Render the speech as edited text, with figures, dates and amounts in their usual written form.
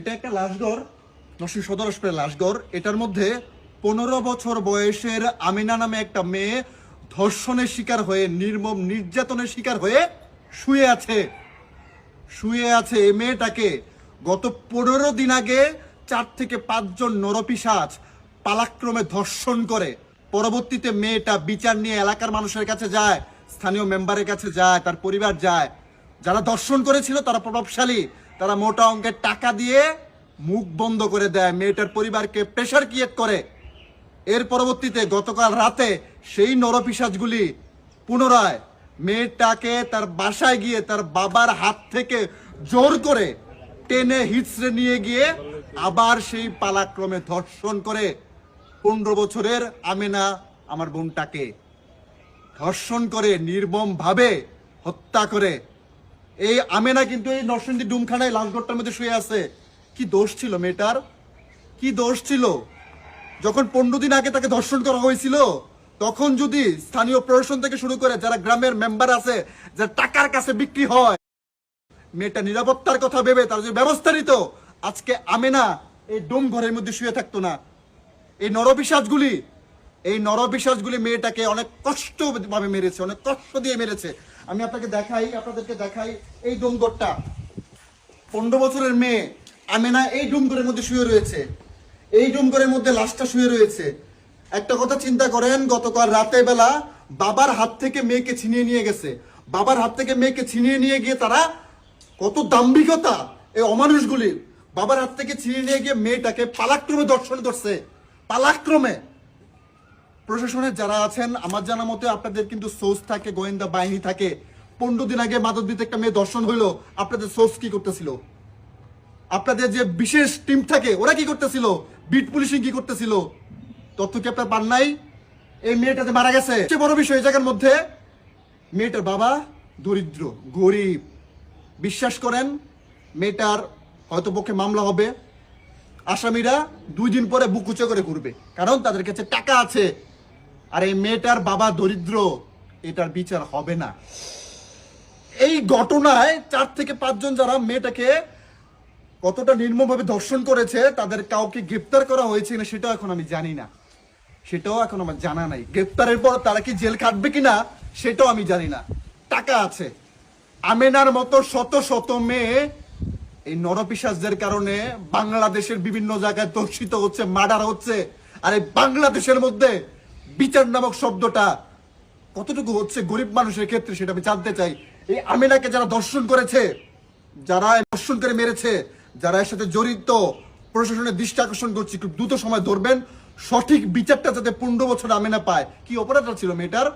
এটা একটা লাশঘর, নরসিংদী সদর হাসপাতালের লাশঘর। এটার মধ্যে 15 বছর বয়সের আমিনা নামে একটা মেয়ে ধর্ষণের শিকার হয়ে, নির্মম নির্যাতনের শিকার হয়ে শুয়ে আছে। এই মেয়েটাকে গত 15 দিন আগে 4 থেকে 5 জন নরপিশাচ পালাক্রমে ধর্ষণ করে। পরবর্তীতে মেয়েটা বিচার নিয়ে এলাকার মানুষের কাছে যায়, স্থানীয় মেম্বারের কাছে যায়, তার পরিবার যায়। যারা ধর্ষণ করেছিল তারা প্রভাবশালী, তারা মোটা অঙ্কের টাকা দিয়ে মুখ বন্ধ করে দেয়, মেয়েটার পরিবারকে প্রেশার ক্রিয়েট করে। এর পরবর্তীতে গতকাল রাতে সেই নরপিশাচগুলি পুনরায় মেয়েটাকে তার বাসায় গিয়ে তার বাবার হাত থেকে জোর করে টেনে হিচড়ে নিয়ে গিয়ে আবার সেই পালাক্রমে ধর্ষণ করে 15 বছরের আমেনা আমার বোনটাকে ধর্ষণ করে, নির্মম ভাবে হত্যা করে। এই আমেনা কিন্তু এই নরসিংদী ডুমখানায় লাশঘরটার মধ্যে শুয়ে আছে। কি দোষ ছিল মেয়েটার? কি দোষ ছিল? যখন 15 দিন আগে তাকে ধর্ষণ করা হয়েছিল, তখন যদি স্থানীয় প্রশাসন থেকে শুরু করে যারা গ্রামের মেম্বার আছে, যারা টাকার কাছে বিক্রি হয়, মেয়েটা নিরাপত্তার কথা ভেবে তার যে ব্যবস্থা নিত, আজকে আমেনা এই ডোম ঘরের মধ্যে শুয়ে থাকতো না। এই নরপিশাচগুলি মেয়েটাকে অনেক কষ্ট ভাবে মেরেছে, অনেক কষ্ট দিয়ে মেরেছে। আমি আপনাদেরকে দেখাই এই ডোমঘরটা। 15 বছরের মেয়ে আমেনা এই ডোমঘরের মধ্যে শুয়ে রয়েছে, এই ডোমঘরের মধ্যে লাশটা শুয়ে রয়েছে। একটা কথা চিন্তা করেন, গতকাল রাতে বেলা বাবার হাত থেকে মেয়েকে ছিনিয়ে নিয়ে গেছে। বাবার হাত থেকে মেয়েকে ছিনিয়ে নিয়ে গিয়ে তারা, কত দাম্ভিকতা এই অমানুষগুলির, বাবার হাত থেকে ছিনিয়ে নিয়ে গিয়ে মেয়েটাকে পালাক্রমে ধর্ষণ করছে। পালাক্রমে। প্রশাসনের যারা আছেন, আমার জানা মতে আপনাদের কিন্তু সোর্স থাকে, গোয়েন্দা বাহিনী থাকে। 15 দিন আগে মাদকদিতে একটা মেয়ে ধর্ষণ হইলো, আপনাদের সোর্স কি করতেছিল? আপনাদের যে বিশেষ টিম থাকে ওরা কি করতেছিল? বিট পুলিশিং কি করতেছিল? তথ্য কি আপনার পান নাই? এই মেয়েটাতে মারা গেছে। সবচেয়ে বড় বিষয় এই জায়গার মধ্যে, মেয়েটার বাবা দরিদ্র, গরিব। বিশ্বাস করেন, মেয়েটার হয়তো পক্ষে মামলা হবে, আসামিরা 2 দিন পরে বুক উঁচু করে ঘুরবে, কারণ তাদের কাছে টাকা আছে। আর এই মেয়েটার বাবা দরিদ্র, এটার বিচার হবে না। এই ঘটনায় 4 থেকে 5 জন যারা মেয়েটাকে কতটা নির্মমভাবে ধর্ষণ করেছে, তাদের কাউকে গ্রেপ্তার করা হয়েছে কিনা সেটাও এখন আমি জানি না, সেটাও এখন আমার জানা নাই। গ্রেপ্তারের পর তারা কি জেল কাটবে কিনা সেটাও আমি জানি না। টাকা আছে। আমেনার মতো শত শত মেয়ে এই নরপিশাচদের কারণে বাংলাদেশের বিভিন্ন জায়গায় ধর্ষিত হচ্ছে, মার্ডার হচ্ছে। আর এই বাংলাদেশের মধ্যে বিচার নামক শব্দটা কতটুকু হচ্ছে গরিব মানুষের ক্ষেত্রে সেটা আমি জানতে চাই। এই আমেনাকে যারা ধর্ষণ করেছে, যারা ধর্ষণ করে মেরেছে, যারা এর সাথে জড়িত, প্রশাসনের দৃষ্টি আকর্ষণ করছি, খুব দ্রুত সময় ধরবেন, সঠিক বিচারটা যাতে 15 বছর আমেনা পায়। কি অপরাধটা ছিল মেয়েটার?